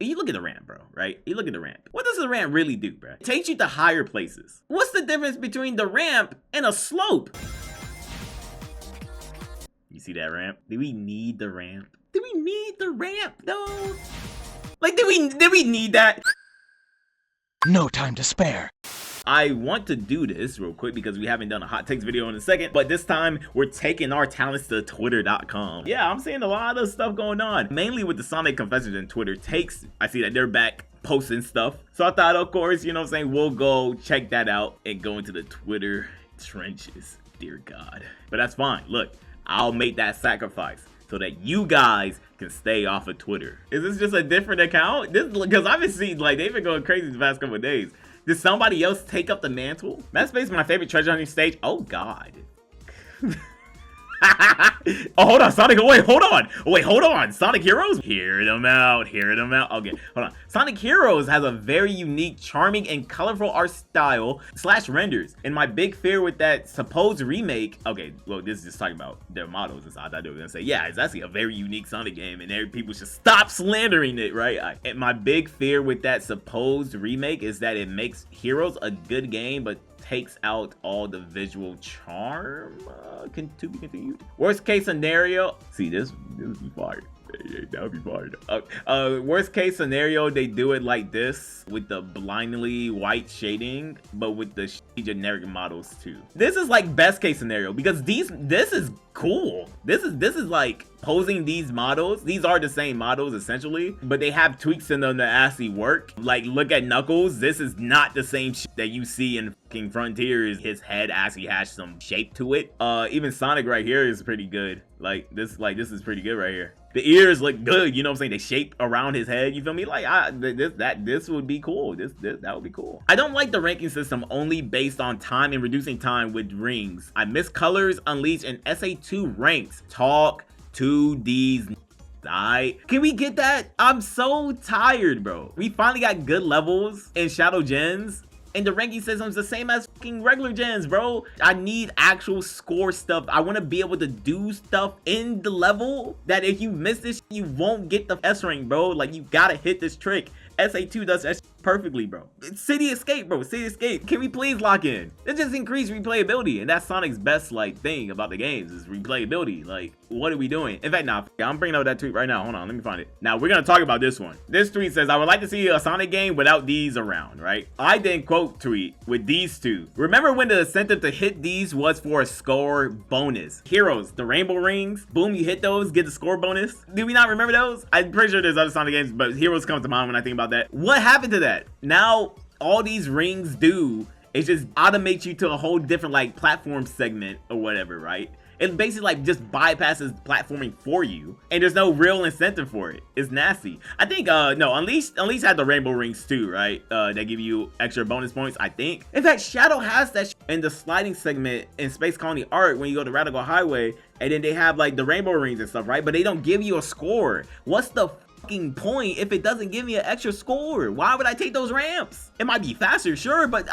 You look at the ramp, bro, right? You look at the ramp. What does the ramp really do, bro? It takes you to higher places. What's the difference between the ramp and a slope? You see that ramp? Do we need the ramp? Do we need the ramp, though? Like, did we need that? No time to spare. I want to do this real quick because we haven't done a hot takes video in a second, but this time we're taking our talents to twitter.com. Yeah, I'm seeing a lot of stuff going on, mainly with the Sonic Confessions and Twitter takes. I see that they're back posting stuff. So I thought, of course, you know what I'm saying, we'll go check that out and go into the Twitter trenches. Dear God. But that's fine. Look, I'll make that sacrifice so that you guys can stay off of Twitter. Is this just a different account? This, because I've been seeing, like, they've been going crazy the past couple of days. Did somebody else take up the mantle? Matt Space, my favorite treasure hunting stage. Oh God. Oh, hold on, Sonic. Wait, hold on. Wait, hold on. Sonic Heroes? Hear them out. Hear them out. Okay, hold on. Sonic Heroes has a very unique, charming, and colorful art style / renders. And my big fear with that supposed remake. Okay, well, this is just talking about their models. I thought they were gonna say, yeah, it's actually a very unique Sonic game, and people should stop slandering it, right? And my big fear with that supposed remake is that it makes Heroes a good game, but takes out all the visual charm. To be continued. Worst case scenario. See, this would be fire. That would be fire. Worst case scenario, they do it like this with the blindly white shading, but with the generic models too. This is like best case scenario because this is cool. This is like posing these models. These are the same models essentially, but they have tweaks in them that actually work. Like, look at Knuckles. This is not the same shit that you see in fucking Frontiers. His head actually has some shape to it. Even Sonic right here is pretty good. Like this is pretty good right here. The ears look good, you know what I'm saying? They shape around his head, you feel me? Like, this would be cool. That would be cool. I don't like the ranking system only based on time and reducing time with rings. I miss Colors, Unleashed, and SA2 ranks. Talk to these. Can we get that? I'm so tired, bro. We finally got good levels in Shadow Gens. And the ranking system's the same as fucking regular gens, bro. I need actual score stuff. I want to be able to do stuff in the level that if you miss this, you won't get the S rank, bro. Like, you gotta hit this trick. SA2 does that perfectly, bro. It's City Escape, bro. City Escape. Can we please lock in? It just increased replayability, and that's Sonic's best like thing about the games is replayability. Like, what are we doing? In fact, nah, I'm bringing out that tweet right now. Hold on, let me find it. Now we're gonna talk about this one. This tweet says, "I would like to see a Sonic game without these around." Right? I then quote tweet with these two. Remember when the incentive to hit these was for a score bonus? Heroes, the rainbow rings. Boom, you hit those, get the score bonus. Do we not remember those? I'm pretty sure there's other Sonic games, but Heroes comes to mind when I think about that. What happened to that? Now all these rings do is just automate you to a whole different like platform segment or whatever, right? It basically like just bypasses platforming for you, and there's no real incentive for it. It's nasty. I think no, Unleashed had the rainbow rings too, right? That give you extra bonus points, I think. In fact, Shadow has that in the sliding segment in Space Colony Art when you go to Radical Highway, and then they have like the rainbow rings and stuff, right? But they don't give you a score. What's the fucking point if it doesn't give me an extra score? Why would I take those ramps? It might be faster, sure, but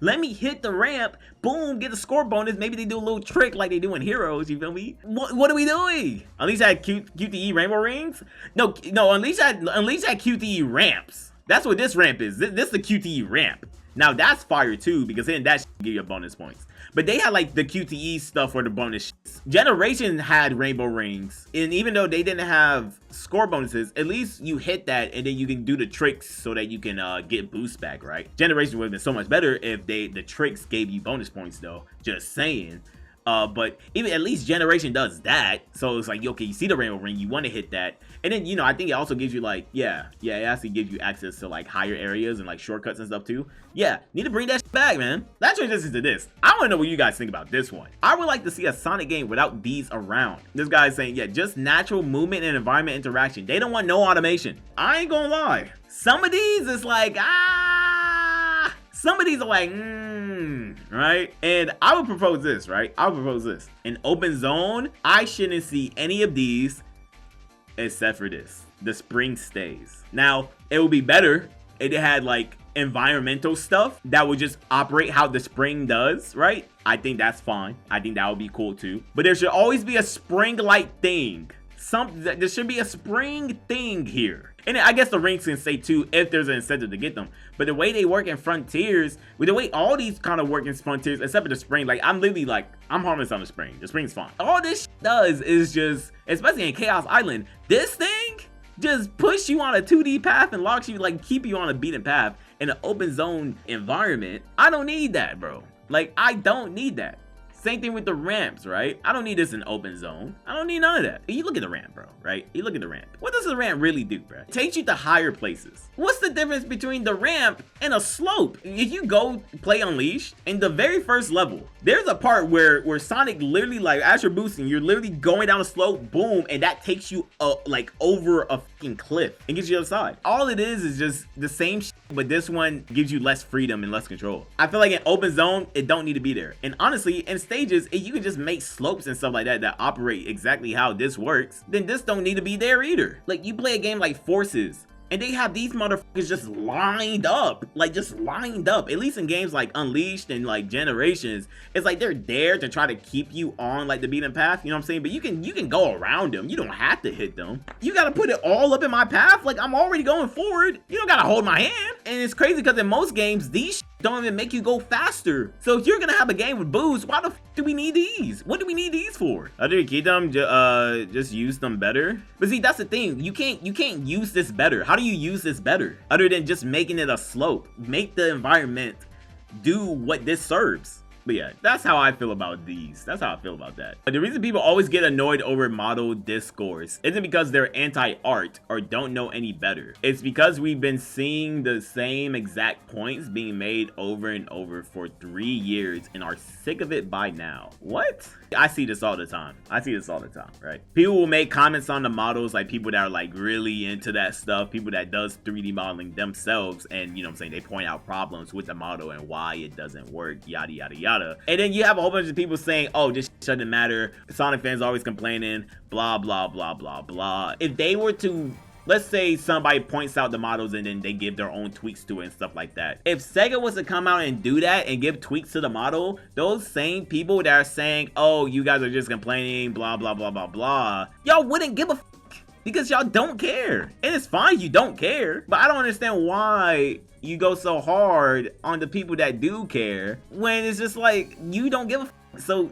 let me hit the ramp, boom, get a score bonus. Maybe they do a little trick like they do in Heroes, you feel me? What are we doing? Unleashed had QTE rainbow rings? No, Unleashed had QTE ramps. That's what this ramp is. This is the QTE ramp. Now that's fire too, because then that give you bonus points. But they had like the QTE stuff for the bonus shits. Generation had rainbow rings, and even though they didn't have score bonuses, at least you hit that and then you can do the tricks so that you can get boost back, right? Generation would have been so much better if the tricks gave you bonus points though, just saying. But even at least Generation does that, so it's like, okay, you see the rainbow ring, you want to hit that, and then, you know, I think it also gives you like, it actually gives you access to like higher areas and like shortcuts and stuff too. Yeah, need to bring that shit back, man. That transitions to this. I want to know what you guys think about this one. I would like to see a Sonic game without these around. This guy's saying, yeah, just natural movement and environment interaction. They don't want no automation. I ain't gonna lie. Some of these is like, some of these are like, right? And I would propose this, right? I would propose this. In open zone, I shouldn't see any of these except for this. The spring stays. Now, it would be better if it had like environmental stuff that would just operate how the spring does, right? I think that's fine. I think that would be cool too. But there should always be a spring-like thing there should be a spring thing here. And I guess the ranks can say too if there's an incentive to get them. But the way they work in Frontiers, with the way all these kind of work in Frontiers, except for the spring, like I'm literally like, I'm harmless on the spring. The spring's fine. All this does is just, especially in Chaos Island, this thing just push you on a 2D path and locks you, like keep you on a beaten path in an open zone environment. I don't need that, bro. Like, I don't need that. Same thing with the ramps, right? I don't need this in open zone. I don't need none of that. You look at the ramp, bro, right? You look at the ramp. What does the ramp really do, bro? It takes you to higher places. What's the difference between the ramp and a slope? If you go play Unleashed, in the very first level, there's a part where Sonic literally, like, as you're boosting, you're literally going down a slope, boom, and that takes you like over a fucking cliff and gets you to the other side. All it is just the same shit, but this one gives you less freedom and less control. I feel like in open zone, it don't need to be there. And honestly, in stages, if you can just make slopes and stuff like that operate exactly how this works, then this don't need to be there either. Like, you play a game like Forces, and they have these motherfuckers just lined up, like just lined up. At least in games like Unleashed and like Generations, it's like they're there to try to keep you on like the beaten path, you know what I'm saying? But you can go around them. You don't have to hit them. You gotta put it all up in my path. Like, I'm already going forward. You don't gotta hold my hand. And it's crazy because in most games, these don't even make you go faster. So if you're gonna have a game with boosts, why the f do we need these? What do we need these for? Other than keep them, just use them better. But see, that's the thing. You can't use this better. How do you use this better? Other than just making it a slope. Make the environment do what this serves. But yeah, that's how I feel about these. That's how I feel about that. But the reason people always get annoyed over model discourse isn't because they're anti-art or don't know any better. It's because we've been seeing the same exact points being made over and over for 3 years and are sick of it by now. What? I see this all the time. I see this all the time, right? People will make comments on the models, like people that are like really into that stuff, people that does 3D modeling themselves, and you know what I'm saying, they point out problems with the model and why it doesn't work, yada yada yada. And then you have a whole bunch of people saying, oh, this shouldn't matter, Sonic fans always complaining, blah blah blah blah blah. If they were to, let's say somebody points out the models and then they give their own tweaks to it and stuff like that. If Sega was to come out and do that and give tweaks to the model, those same people that are saying, oh, you guys are just complaining, blah, blah, blah, blah, blah, y'all wouldn't give a f because y'all don't care. And it's fine, you don't care. But I don't understand why you go so hard on the people that do care when it's just like, you don't give a f. So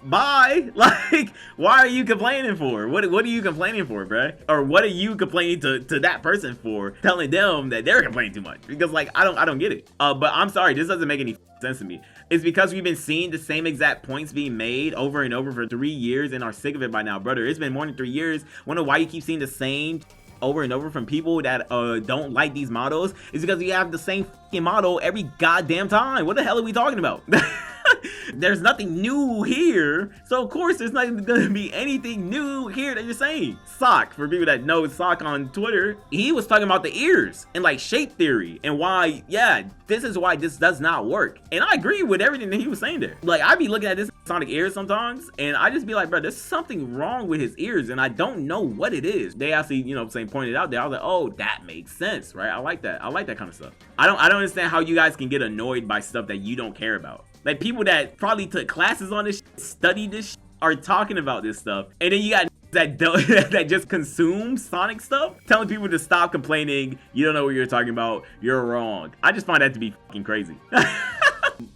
bye. Like, why are you complaining for? What are you complaining for, bruh? Or what are you complaining to that person for, telling them that they're complaining too much? Because like, I don't get it. But I'm sorry, this doesn't make any sense to me. It's because we've been seeing the same exact points being made over and over for 3 years and are sick of it by now, brother. It's been more than 3 years. Wonder why you keep seeing the same over and over from people that don't like these models. It's because you have the same fucking model every goddamn time. What the hell are we talking about? There's nothing new here, so of course there's not gonna be anything new here that you're saying. Sock, for people that know Sock on Twitter, he was talking about the ears and like shape theory and why, yeah, this is why this does not work. And I agree with everything that he was saying there. Like, I be looking at this Sonic ears sometimes and I just be like, bro, there's something wrong with his ears and I don't know what it is. They actually, you know, pointed out there. I was like, oh, that makes sense, right? I like that. I like that kind of stuff. I don't understand how you guys can get annoyed by stuff that you don't care about. Like, people that probably took classes on this shit, studied this shit, are talking about this stuff. And then you got that that just consume Sonic stuff, telling people to stop complaining, you don't know what you're talking about, you're wrong. I just find that to be fucking crazy.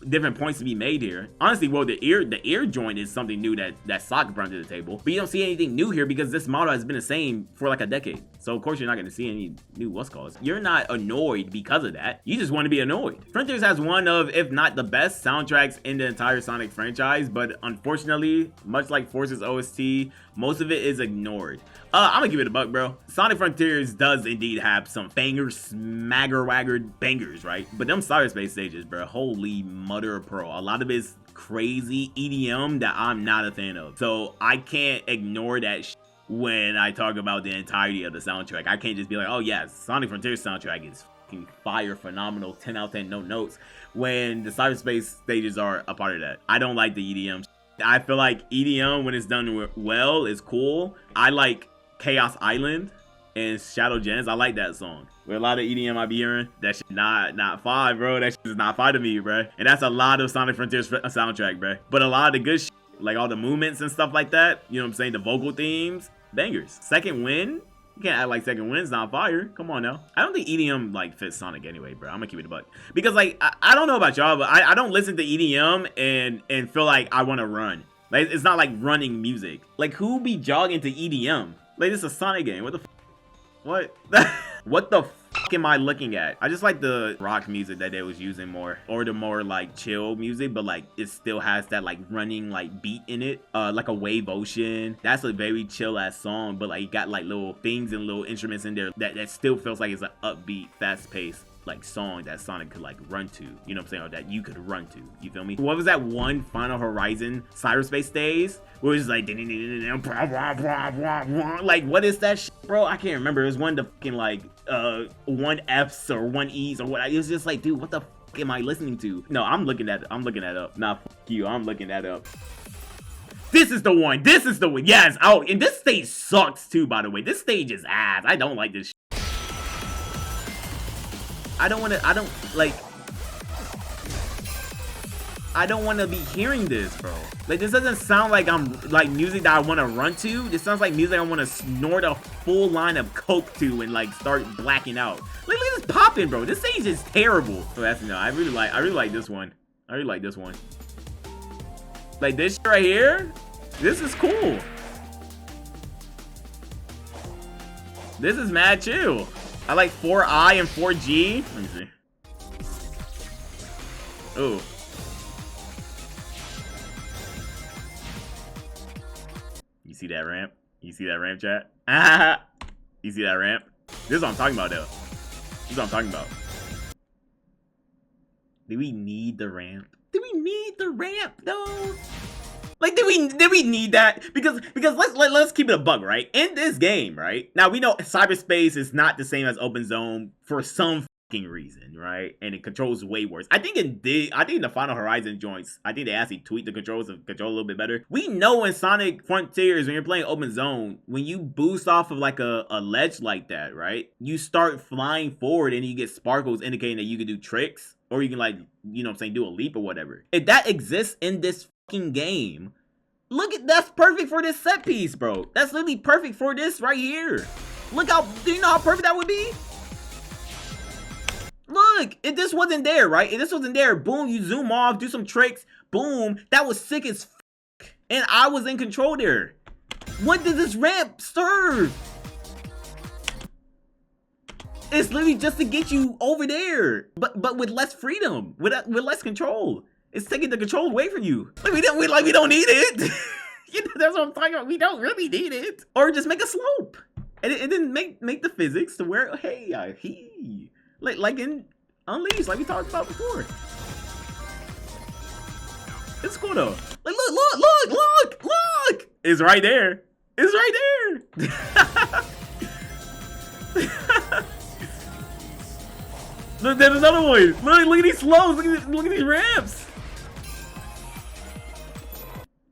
Different points to be made here. Honestly, well, the ear joint is something new that Sock brought to the table. But you don't see anything new here because this model has been the same for like a decade. So of course you're not going to see any new what's called. You're not annoyed because of that. You just want to be annoyed. Frontiers has one of, if not the best soundtracks in the entire Sonic franchise, but unfortunately, much like Forces OST, most of it is ignored. I'm gonna give it a buck, bro. Sonic Frontiers does indeed have some bangers, smagger-wagger bangers, right? But them cyberspace stages, bro, holy mother of pearl. A lot of it's crazy EDM that I'm not a fan of. So I can't ignore that when I talk about the entirety of the soundtrack. I can't just be like, oh yeah, Sonic Frontiers soundtrack is fucking fire, phenomenal, 10 out of 10, no notes, when the cyberspace stages are a part of that. I don't like the EDM. I feel like EDM, when it's done well, is cool. I like Chaos Island and Shadow Gens. I like that song. With a lot of EDM I be hearing, that shit not fire, bro. That shit is not fire to me, bro. And that's a lot of Sonic Frontiers soundtrack, bro. But a lot of the good shit, like all the movements and stuff like that, you know what I'm saying, the vocal themes, Bangers. Second Wind? You can't act like Second Wind's not fire. Come on now. I don't think EDM like fits Sonic anyway, bro. I'm gonna keep it a buck. Because like I don't know about y'all, but I don't listen to EDM and feel like I want to run. Like it's not like running music. Like who be jogging to EDM? Like this is a Sonic game. What the what? What the fuck am I looking at? I just like the rock music that they was using more, or the more like chill music, but like it still has that like running like beat in it, like a Wave Ocean. That's a very chill ass song, but like you got like little things and little instruments in there that still feels like it's an upbeat, fast paced like song that Sonic could like run to, you know what I'm saying, or that you could run to, you feel me? What was that one Final Horizon cyberspace days where it's like like what is that shit, bro? I can't remember. It was one of the fucking like 1Fs or 1Es or what. It was just like, dude, what the fuck am I listening to? No, I'm looking that up. Nah, fuck you, I'm looking that up. This is the one. This is the one. Yes. Oh, and this stage sucks too, by the way. This stage is ass. I don't like this shit. I don't want to be hearing this, bro. Like, this doesn't sound like I'm, like, music that I want to run to. This sounds like music I want to snort a full line of coke to and, like, start blacking out. Look at this popping, bro. This stage is terrible. So that's, no, I really like this one. I really like this one. Like, this shit right here, this is cool. This is mad chill. I like 4I and 4G. Let me see. Ooh. You see that ramp? You see that ramp, chat? Ah! You see that ramp? This is what I'm talking about, though. This is what I'm talking about. Do we need the ramp? Do we need the ramp, though? Like, did we need that? Because let's keep it a bug, right? In this game, right? Now we know cyberspace is not the same as open zone for some fucking reason, right? And it controls way worse. I think in the Final Horizon joints, I think they actually tweaked the controls to control a little bit better. We know in Sonic Frontiers, when you're playing open zone, when you boost off of like a ledge like that, right? You start flying forward and you get sparkles indicating that you can do tricks, or you can, like, you know what I'm saying, do a leap or whatever. If that exists in this game, look at, that's perfect for this set piece, bro. That's literally perfect for this right here. Look how, do you know how perfect that would be? Look, if this wasn't there, right? If this wasn't there, boom, you zoom off, do some tricks, boom, that was sick as fuck. And I was in control there. What does this ramp serve? It's literally just to get you over there, but with less freedom, with less control. It's taking the control away from you. Like we don't need it. You know, that's what I'm talking about. We don't really need it. Or just make a slope, and then make the physics to where, hey, like in Unleashed, like we talked about before. It's cool though. Like look! It's right there. It's right there. Look, there's another one. Look at these slopes. Look at these ramps.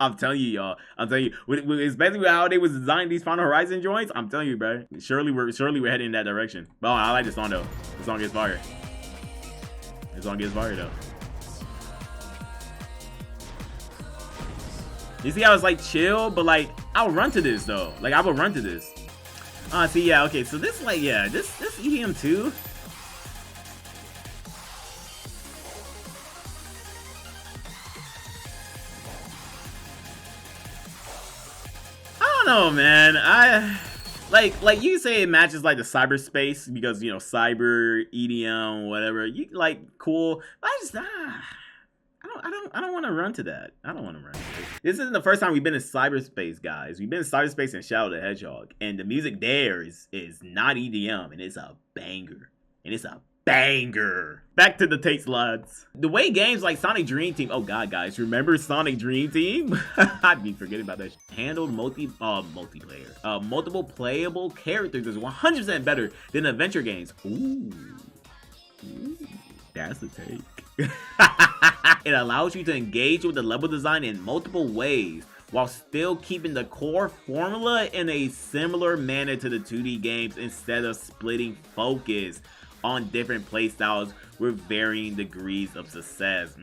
I'm telling you, y'all. I'm telling you, especially with how they was designing these Final Horizon joints. I'm telling you, bro. Surely we're heading in that direction. But I like this song though. The song gets fire. This song gets fire though. You see how it's like chill, but like I'll run to this though. Like I will run to this. See, yeah, okay. So this, like, yeah, this EDM too. No, man, I like you say it matches like the cyberspace because, you know, cyber EDM, whatever, you like cool. I just I don't want to run to that. I don't want to run to it. This isn't the first time we've been in cyberspace, guys. We've been in cyberspace in Shadow the Hedgehog, and the music there is not EDM, and it's a banger. And it's a banger. Back to the taste lads. The way games like Sonic Dream Team, oh god, guys, remember Sonic Dream Team? I'd be forgetting about that. Handled multiplayer. Multiple playable characters is 100% better than adventure games. Ooh, that's the take. It allows you to engage with the level design in multiple ways while still keeping the core formula in a similar manner to the 2D games instead of splitting focus on different playstyles with varying degrees of success.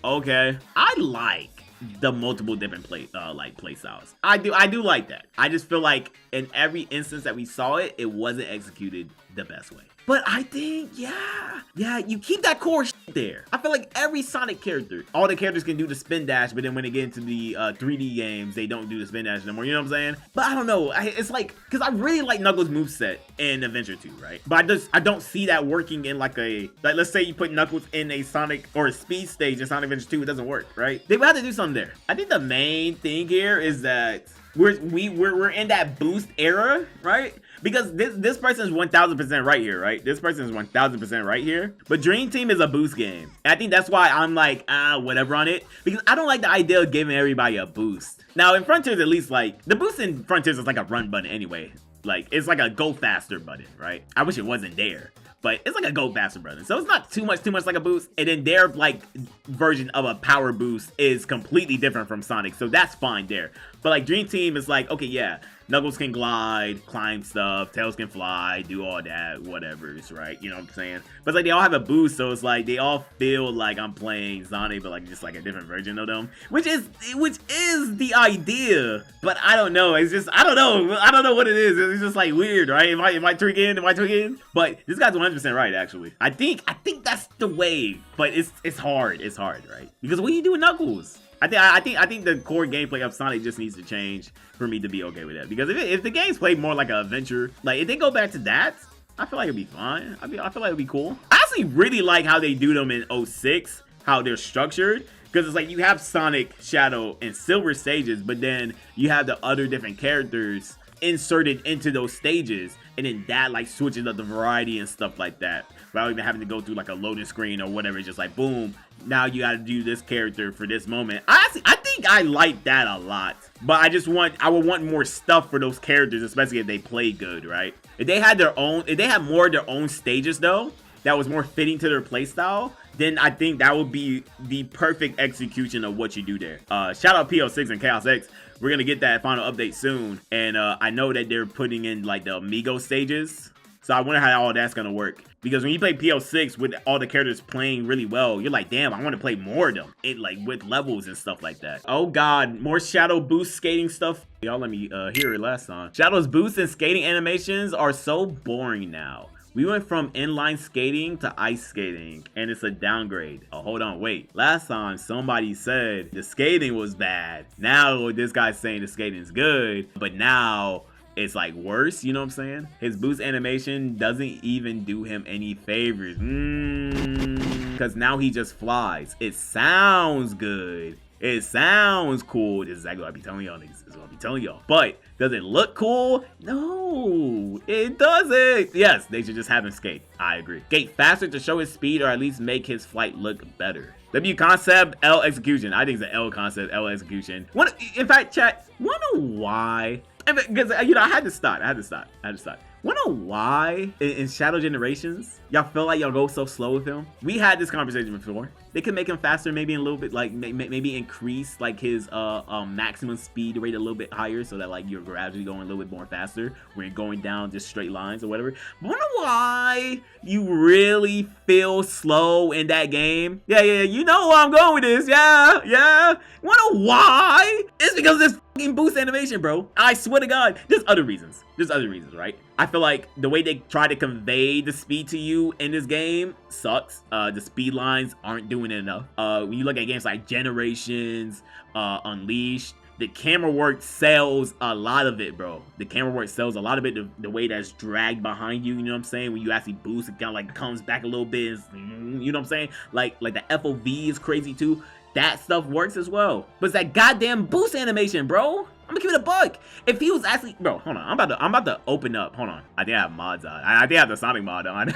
Okay. I like the multiple different play styles. I do like that. I just feel like in every instance that we saw it, it wasn't executed the best way. But I think, yeah, you keep that core shit there. I feel like every Sonic character, all the characters can do the spin dash, but then when they get into the 3D games, they don't do the spin dash anymore. You know what I'm saying? But I don't know. It's like, because I really like Knuckles' moveset in Adventure 2, right? But I don't see that working in like let's say you put Knuckles in a Sonic or a Speed stage in Sonic Adventure 2, it doesn't work, right? They would have to do something there. I think the main thing here is that we're in that boost era, right? Because this person is 1000% right here, right? This person is 1000% right here. But Dream Team is a boost game. And I think that's why I'm like, whatever on it. Because I don't like the idea of giving everybody a boost. Now in Frontiers, at least, like, the boost in Frontiers is like a run button anyway. Like, it's like a go faster button, right? I wish it wasn't there. But it's like a go faster button. So it's not too much like a boost. And then their like version of a power boost is completely different from Sonic. So that's fine there. But like Dream Team is like, okay, yeah, Knuckles can glide, climb stuff, Tails can fly, do all that, whatever's, right? You know what I'm saying? But it's like they all have a boost, so it's like they all feel like I'm playing Sonic, but like just like a different version of them, which is the idea. But I don't know. It's just I don't know what it is. It's just like weird, right? Am I tweaking? But this guy's 100% right, actually. I think that's the way. But it's hard. It's hard, right? Because what do you do with Knuckles? I think the core gameplay of Sonic just needs to change for me to be okay with that. Because if the game's played more like an adventure, like if they go back to that, I feel like it'd be fine. I feel like it'd be cool. I actually really like how they do them in 06, how they're structured. Because it's like you have Sonic, Shadow, and Silver stages, but then you have the other different characters inserted into those stages, and then that like switches up the variety and stuff like that without even having to go through like a loading screen or whatever. It's just like boom, now you got to do this character for this moment. I think I like that a lot, but I would want more stuff for those characters, especially if they play good, right? If they had more of their own stages though, that was more fitting to their playstyle, then I think that would be the perfect execution of what you do there. Shout out PO6 and Chaos X. We're gonna get that final update soon, and I know that they're putting in like the Amigo stages, so I wonder how all that's gonna work. Because when you play PO6 with all the characters playing really well, you're like, damn, I want to play more of them, like with levels and stuff like that. Oh god, more Shadow boost skating stuff. Y'all let me hear it last time. Shadow's boost and skating animations are so boring now. We went from inline skating to ice skating, and it's a downgrade. Oh, hold on, wait. Last time somebody said the skating was bad. Now this guy's saying the skating is good, but now it's like worse, you know what I'm saying? His boost animation doesn't even do him any favors. Because now he just flies. It sounds good. It sounds cool. This is exactly what I be telling y'all niggas. This is what I be telling y'all. But does it look cool? No, it doesn't. Yes, they should just have him skate. I agree. Skate faster to show his speed or at least make his flight look better. W concept, L execution. I think it's the L concept, L execution. In fact, chat, wonder why? Because, you know, I had to stop. Wonder why in Shadow Generations, y'all feel like y'all go so slow with him? We had this conversation before. They could make him faster, maybe a little bit, like maybe increase like his maximum speed rate a little bit higher, so that like you're gradually going a little bit more faster when you're going down just straight lines or whatever. Wonder why you really feel slow in that game? Yeah, you know where I'm going with this. Yeah. Wonder why? It's because of this fucking boost animation, bro. I swear to God, there's other reasons, right? I feel like the way they try to convey the speed to you in this game sucks. The speed lines aren't doing it enough. When you look at games like Generations, Unleashed, the camera work sells a lot of it, bro. The camera work sells a lot of it, the way that's dragged behind you, you know what I'm saying? When you actually boost, it kind of like comes back a little bit, you know what I'm saying? Like the FOV is crazy too. That stuff works as well. But it's that goddamn boost animation, bro. I'm gonna give it a buck. If he was actually, bro, hold on. I'm about to open up. Hold on. I think I have mods on. I think I have the Sonic mod on.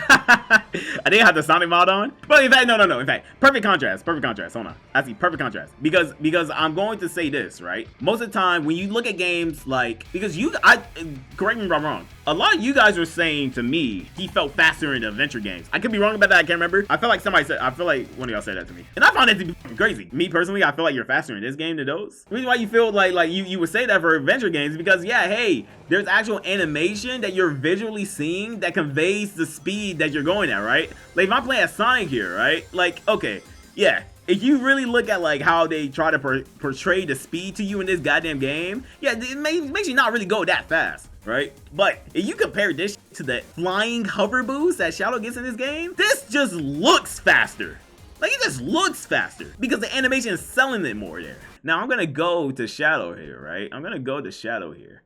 But in fact, no. In fact, perfect contrast. Hold on. Actually, perfect contrast. Because I'm going to say this, right? Most of the time, when you look at games like, correct me if I'm wrong. A lot of you guys were saying to me he felt faster in the adventure games. I could be wrong about that. I can't remember. I feel like one of y'all said that to me, and I found it to be crazy. Me personally, I feel like you're faster in this game than those. The reason why you feel like you would say that for adventure games is because, yeah, hey, there's actual animation that you're visually seeing that conveys the speed that you're going at, right? Like if I'm playing a Sonic here, right? Like, okay, yeah, if you really look at like how they try to portray the speed to you in this goddamn game, yeah, it makes you not really go that fast, right? But if you compare this to the flying hover boost that Shadow gets in this game, this just looks faster. Like, it just looks faster because the animation is selling it more there. Now, I'm gonna go to Shadow here, right? I'm gonna go to Shadow here.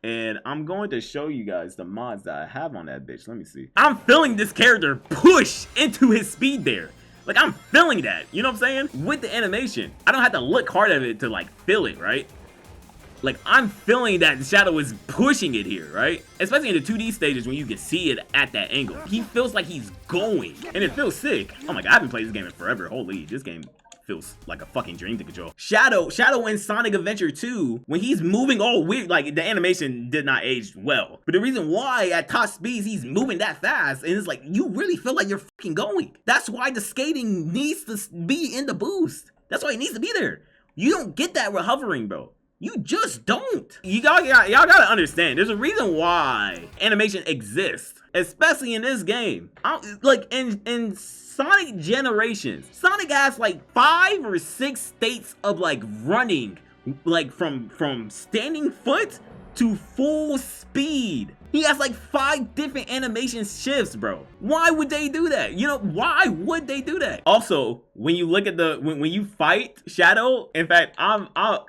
And I'm going to show you guys the mods that I have on that bitch. Let me see. I'm feeling this character push into his speed there. Like, I'm feeling that. You know what I'm saying? With the animation. I don't have to look hard at it to, like, feel it, right? Like, I'm feeling that Shadow is pushing it here, right? Especially in the 2D stages when you can see it at that angle. He feels like he's going. And it feels sick. Oh my god, I haven't played this game in forever. Holy, this game feels like a fucking dream to control. Shadow in Sonic Adventure 2, when he's moving all weird, like the animation did not age well. But the reason why at top speeds he's moving that fast, and it's like, you really feel like you're fucking going. That's why the skating needs to be in the boost. That's why it needs to be there. You don't get that with hovering, bro. You just don't. Y'all gotta understand, there's a reason why animation exists, especially in this game. Like in Sonic Generations, Sonic has like 5 or 6 states of like running, like from standing foot to full speed. He has like 5 different animation shifts, bro. Why would they do that? You know, why would they do that? Also, when you look at the, when you fight Shadow, in fact,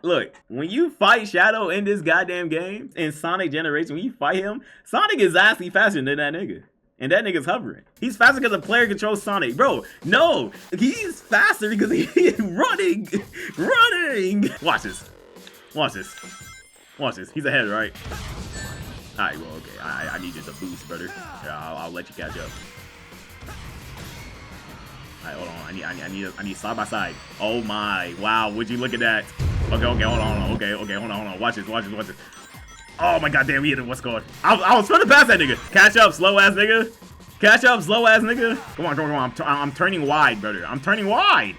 look, when you fight Shadow in this goddamn game, in Sonic Generation, when you fight him, Sonic is actually faster than that nigga. And that nigga's hovering. He's faster because the player controls Sonic. Bro, no, he's faster because he's running. Watch this. Watch this. Watch this. He's ahead, right? Alright, well, okay. I need you to boost, brother. Yeah, I'll let you catch up. Alright, hold on. I need side by side. Oh my. Wow, would you look at that? Okay, hold on. Okay, hold on. Watch this. Oh my god damn, we hit it. What's going on? I was trying to pass that nigga. Catch up, slow ass nigga. Come on. I'm turning wide, brother. I'm turning wide.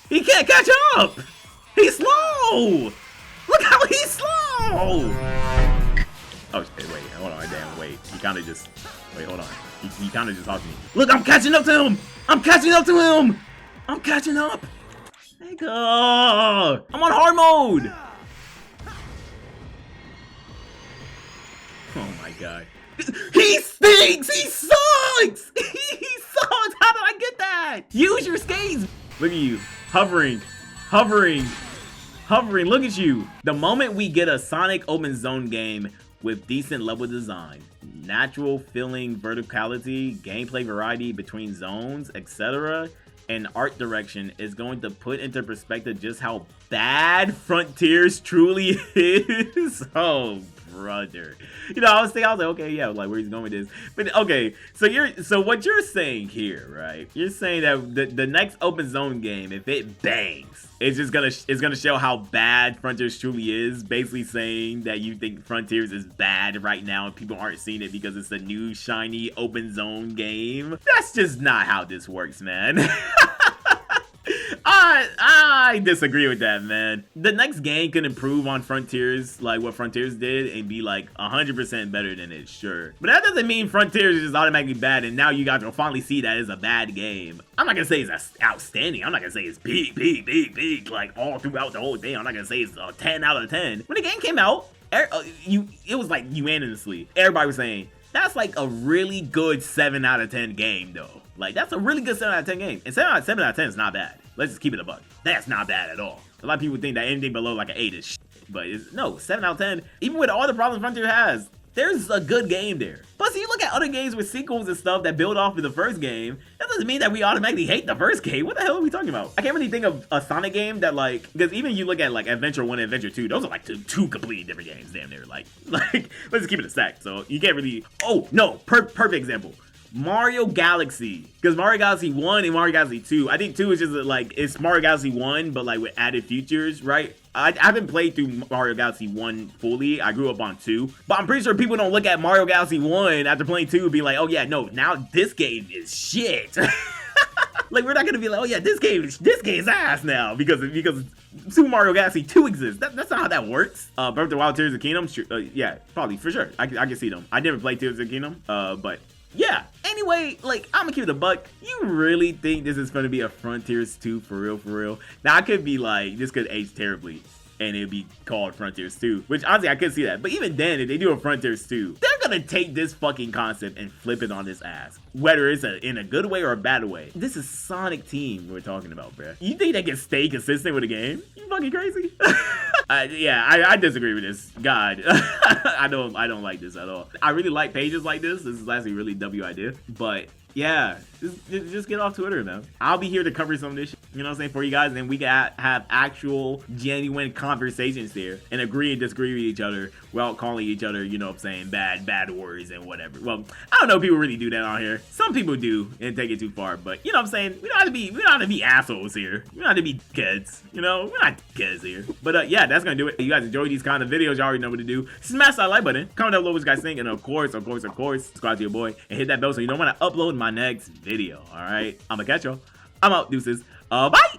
He can't catch up. He's slow. Look how he's slow. Oh, wait, hold on. Damn, wait. He kind of just, wait, hold on. He kind of just talked to me. Look, I'm catching up to him. I'm catching up. Nigga. I'm on hard mode. Oh my god. He stinks! He sucks! He sucks! How did I get that? Use your skates! Look at you. Hovering. Look at you. The moment we get a Sonic open zone game with decent level design, natural feeling verticality, gameplay variety between zones, etc., and art direction is going to put into perspective just how bad Frontiers truly is. Oh, brother. You know, I was like, okay, yeah, like where he's going with this. But okay, so what you're saying here, right? You're saying that the next open zone game, if it bangs, it's gonna show how bad Frontiers truly is. Basically saying that you think Frontiers is bad right now and people aren't seeing it because it's a new shiny open zone game. That's just not how this works, man. I disagree with that, man. The next game can improve on Frontiers, like what Frontiers did, and be like 100% better than it, sure. But that doesn't mean Frontiers is just automatically bad, and now you guys will finally see that it's a bad game. I'm not gonna say it's outstanding. I'm not gonna say it's big, like all throughout the whole thing. I'm not gonna say it's a 10 out of 10. When the game came out, it was like unanimously, everybody was saying, that's like a really good 7 out of 10 game, though. Like, that's a really good 7 out of 10 game. And 7 out of 10 is not bad. Let's just keep it a buck. That's not bad at all. A lot of people think that anything below like an 8 is shit. But no, 7 out of 10. Even with all the problems Frontier has, there's a good game there. Plus, you look at other games with sequels and stuff that build off of the first game, that doesn't mean that we automatically hate the first game. What the hell are we talking about? I can't really think of a Sonic game that like, because even you look at like Adventure 1 and Adventure 2, those are like two completely different games, damn near. Like let's just keep it a stack. So you can't really, oh no, perfect example. Mario Galaxy, because Mario Galaxy 1 and Mario Galaxy 2, I think 2 is just like, it's Mario Galaxy 1, but like with added features, right? I haven't played through Mario Galaxy 1 fully. I grew up on 2, but I'm pretty sure people don't look at Mario Galaxy 1 after playing 2 and be like, oh yeah, no, now this game is shit. Like, we're not gonna be like, oh yeah, this game's ass now because Super Mario Galaxy 2 exists. That's not how that works. Breath of the Wild, Tears of the Kingdom, yeah, probably for sure. I can see them. I never played Tears of the Kingdom, but yeah. Anyway, like, I'm gonna keep it a buck. You really think this is gonna be a Frontiers 2 for real, for real? Now, I could be like, this could age terribly, and it'd be called Frontiers 2, which honestly, I could see that. But even then, if they do a Frontiers 2, they're gonna take this fucking concept and flip it on its ass. Whether it's in a good way or a bad way. This is Sonic Team we're talking about, bruh. You think they can stay consistent with a game? You fucking crazy? Yeah, I disagree with this. God, I don't like this at all. I really like pages like this. This is actually really W idea. But yeah, just get off Twitter, man. I'll be here to cover some of this shit, you know what I'm saying, for you guys, and then we can have actual, genuine conversations there and agree and disagree with each other without calling each other, you know what I'm saying, bad words and whatever. Well, I don't know if people really do that on here. Some people do and take it too far, but you know what I'm saying, we don't have to be assholes here. We don't have to be kids, you know, we're not kids here. But yeah, that's gonna do it. If you guys enjoy these kind of videos, you already know what to do. Smash that like button, comment down below what you guys think, and of course, subscribe to your boy and hit that bell so you know when I upload my next video. All right, I'm gonna catch y'all. I'm out, deuces. Bye.